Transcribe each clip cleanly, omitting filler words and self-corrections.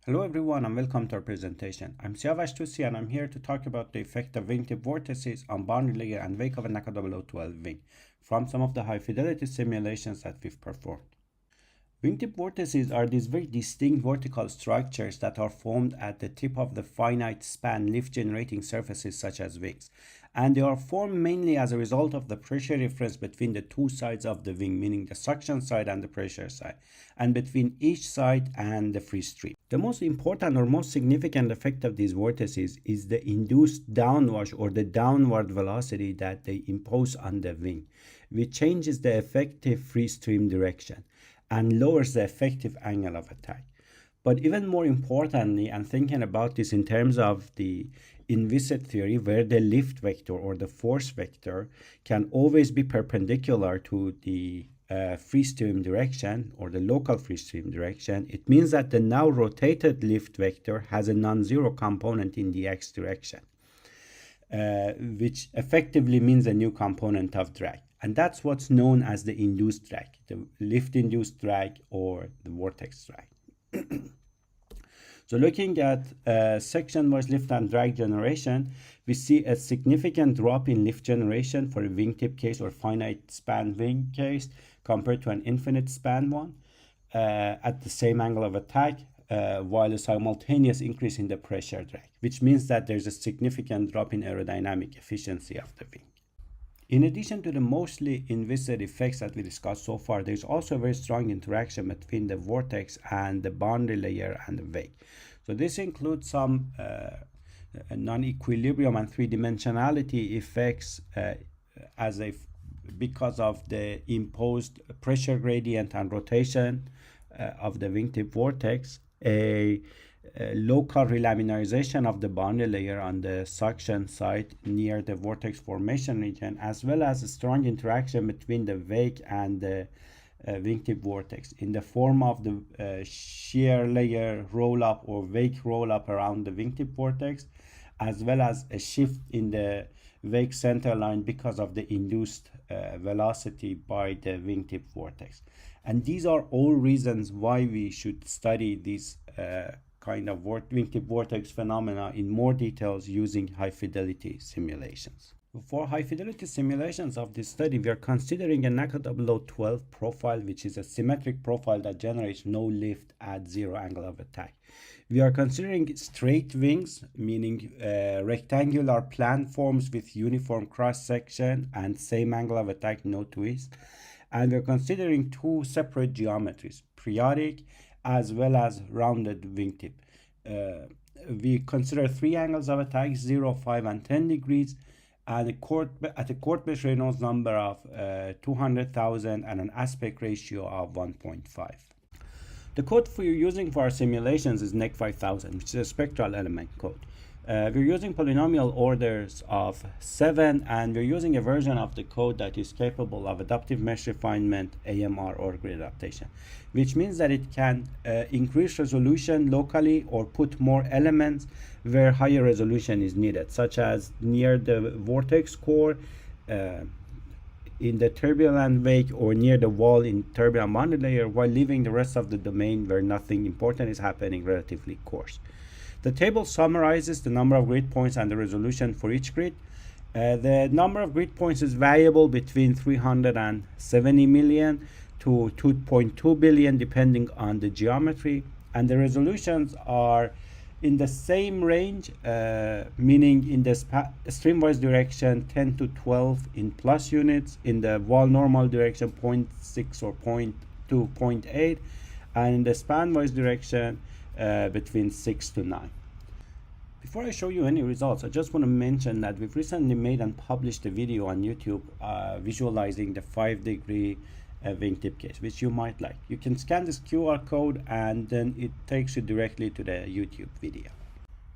Hello everyone and welcome to our presentation. I'm Siavash Tusi and I'm here to talk about the effect of wingtip vortices on boundary layer and wake of a NACA 0012 wing from some of the high fidelity simulations that we've performed. Wingtip vortices are these very distinct vertical structures that are formed at the tip of the finite span lift generating surfaces such as wings. And they are formed mainly as a result of the pressure difference between the two sides of the wing, meaning the suction side and the pressure side, and between each side and the free stream. The most important or most significant effect of these vortices is the induced downwash or the downward velocity that they impose on the wing, which changes the effective free stream direction and lowers the effective angle of attack. But even more importantly, and thinking about this in terms of the inviscid theory, where the lift vector or the force vector can always be perpendicular to the free stream direction or the local free stream direction, it means that the now rotated lift vector has a non-zero component in the x direction, which effectively means a new component of drag. And that's what's known as the induced drag, the lift-induced drag or the vortex drag. So looking at section-wise lift and drag generation, we see a significant drop in lift generation for a wingtip case or finite span wing case compared to an infinite span one at the same angle of attack, while a simultaneous increase in the pressure drag, which means that there's a significant drop in aerodynamic efficiency of the wing. In addition to the mostly inviscid effects that we discussed so far, there's also a very strong interaction between the vortex and the boundary layer and the wake. So this includes some non-equilibrium and three-dimensionality effects because of the imposed pressure gradient and rotation of the wingtip vortex, a local relaminarization of the boundary layer on the suction side near the vortex formation region, as well as a strong interaction between the wake and the wingtip vortex in the form of the shear layer roll up or wake roll up around the wingtip vortex, as well as a shift in the wake center line because of the induced velocity by the wingtip vortex. And these are all reasons why we should study these kind of wingtip vortex phenomena in more details using high fidelity simulations. For high fidelity simulations of this study, we are considering a NACA 0012 profile, which is a symmetric profile that generates no lift at zero angle of attack. We are considering straight wings, meaning rectangular planforms with uniform cross section and same angle of attack, no twist. And we're considering two separate geometries, periodic as well as rounded wingtip. We consider three angles of attack, 0, 5, and 10 degrees, and at a chord base Reynolds number of 200,000 and an aspect ratio of 1.5. The code we're using for our simulations is NEC 5000, which is a spectral element code. We're using polynomial orders of 7, and we're using a version of the code that is capable of adaptive mesh refinement, AMR, or grid adaptation, which means that it can increase resolution locally or put more elements where higher resolution is needed, such as near the vortex core, in the turbulent wake, or near the wall in turbulent boundary layer, while leaving the rest of the domain where nothing important is happening relatively coarse. The table summarizes the number of grid points and the resolution for each grid. The number of grid points is variable between 370 million to 2.2 billion depending on the geometry, and the resolutions are in the same range, meaning in the streamwise direction 10 to 12 in plus units, in the wall normal direction 0.6 or 0.2, 0.8, and in the spanwise direction between 6 to 9. Before I show you any results, I just want to mention that we've recently made and published a video on YouTube visualizing the 5-degree wingtip case, which you might like. You can scan this QR code and then it takes you directly to the YouTube video.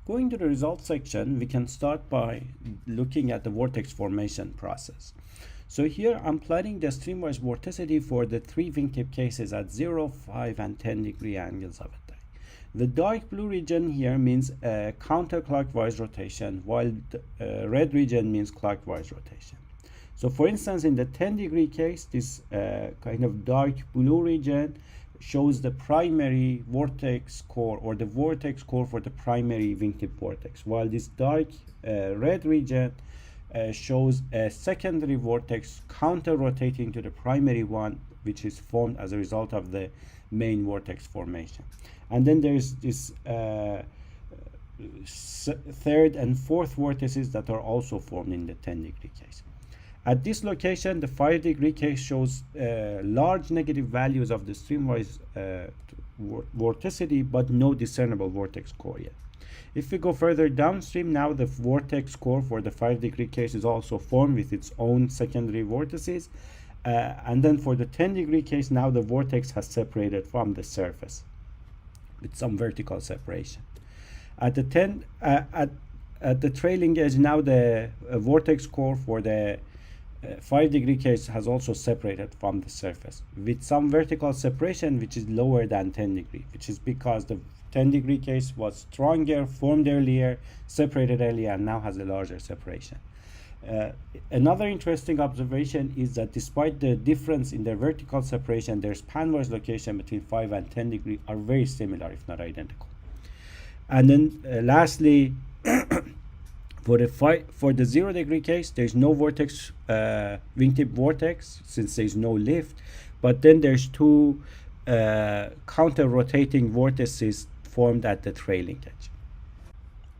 Going to the results section, we can start by looking at the vortex formation process. So here I'm plotting the streamwise vorticity for the three wingtip cases at 0, 5, and 10 degree angles of attack. The dark blue region here means counterclockwise rotation, while the red region means clockwise rotation. So for instance, in the 10 degree case, this kind of dark blue region shows the primary vortex core, or the vortex core for the primary wingtip vortex, while this dark red region shows a secondary vortex counter-rotating to the primary one, which is formed as a result of the main vortex formation. And then there's this third and fourth vortices that are also formed in the 10-degree case. At this location, the 5-degree case shows large negative values of the streamwise vorticity, but no discernible vortex core yet. If we go further downstream, now the vortex core for the 5-degree case is also formed with its own secondary vortices. And then for the 10-degree case, now the vortex has separated from the surface with some vertical separation. At the at the trailing edge, now the vortex core for the 5-degree case has also separated from the surface with some vertical separation, which is lower than 10-degree, which is because the 10-degree case was stronger, formed earlier, separated earlier, and now has a larger separation. Another interesting observation is that despite the difference in their vertical separation, their spanwise location between 5 and 10 degree are very similar, if not identical. And then lastly, for the 0-degree case, there's no vortex, wingtip vortex, since there's no lift, but then there's two counter-rotating vortices formed at the trailing edge.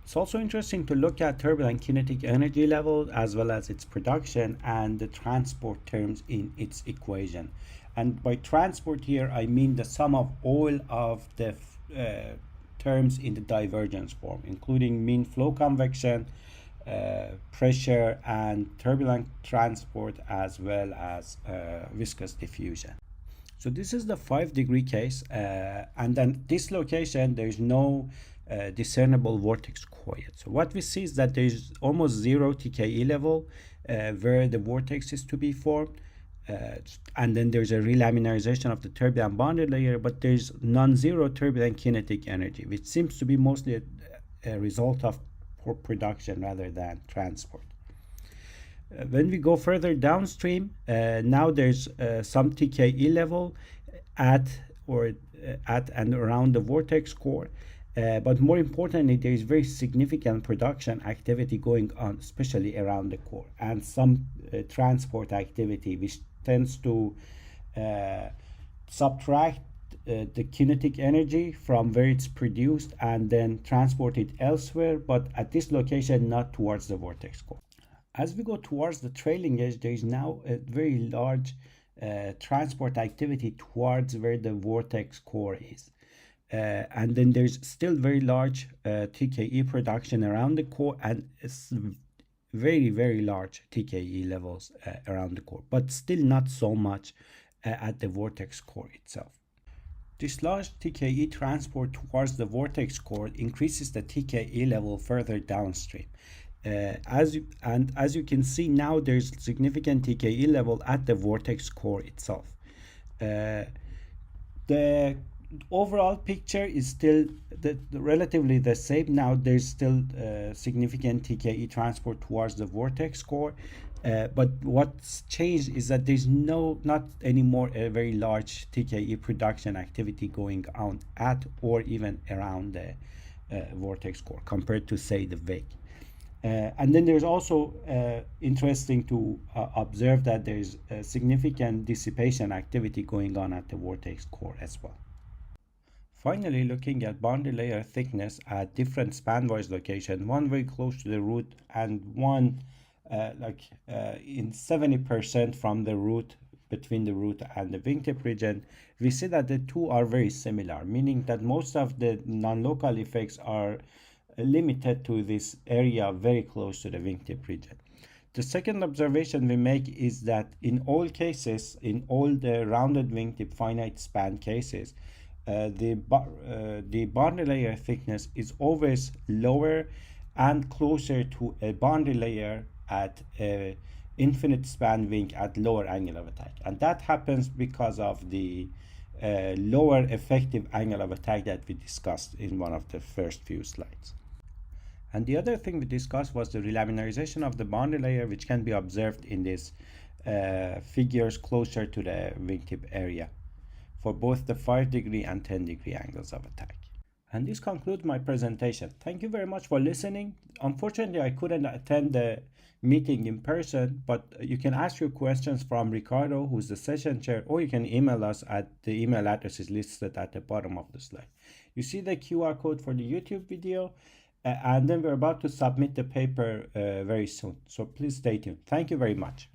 It's also interesting to look at turbulent kinetic energy level as well as its production and the transport terms in its equation. And by transport here, I mean the sum of all of the terms in the divergence form, including mean flow convection, pressure, and turbulent transport, as well as viscous diffusion. So this is the 5-degree case, and then this location, there's no discernible vortex core yet. So what we see is that there's almost zero TKE level where the vortex is to be formed, and then there's a relaminarization of the turbulent boundary layer, but there's non-zero turbulent kinetic energy, which seems to be mostly a result of production rather than transport. When we go further downstream, now there's some TKE level at and around the vortex core, but more importantly, there is very significant production activity going on, especially around the core, and some transport activity, which tends to subtract the kinetic energy from where it's produced and then transport it elsewhere, but at this location, not towards the vortex core. As we go towards the trailing edge, there is now a very large transport activity towards where the vortex core is. And then there's still very large TKE production around the core, and it's very, very large TKE levels around the core, but still not so much at the vortex core itself. This large TKE transport towards the vortex core increases the TKE level further downstream. As you can see now, there's significant TKE level at the vortex core itself. The overall picture is still relatively the same. Now there's still significant TKE transport towards the vortex core, but what's changed is that there's not anymore a very large TKE production activity going on at or even around the vortex core compared to, say, the wake. And then there's also interesting to observe that there's significant dissipation activity going on at the vortex core as well. Finally, looking at boundary layer thickness at different spanwise locations, one very close to the root and one in 70% from the root, between the root and the wingtip region, we see that the two are very similar, meaning that most of the non-local effects are limited to this area very close to the wingtip region. The second observation we make is that in all cases, in all the rounded wingtip finite span cases, the boundary layer thickness is always lower and closer to a boundary layer at a infinite span wing at lower angle of attack, and that happens because of the lower effective angle of attack that we discussed in one of the first few slides. And the other thing we discussed was the relaminarization of the boundary layer, which can be observed in these figures closer to the wingtip area. for both the 5-degree and 10-degree angles of attack. And this concludes my presentation. Thank you very much for listening. Unfortunately, I couldn't attend the meeting in person, but you can ask your questions from Ricardo, who's the session chair, or you can email us at the email addresses listed at the bottom of the slide. You see the QR code for the YouTube video, and then we're about to submit the paper very soon. So please stay tuned. Thank you very much.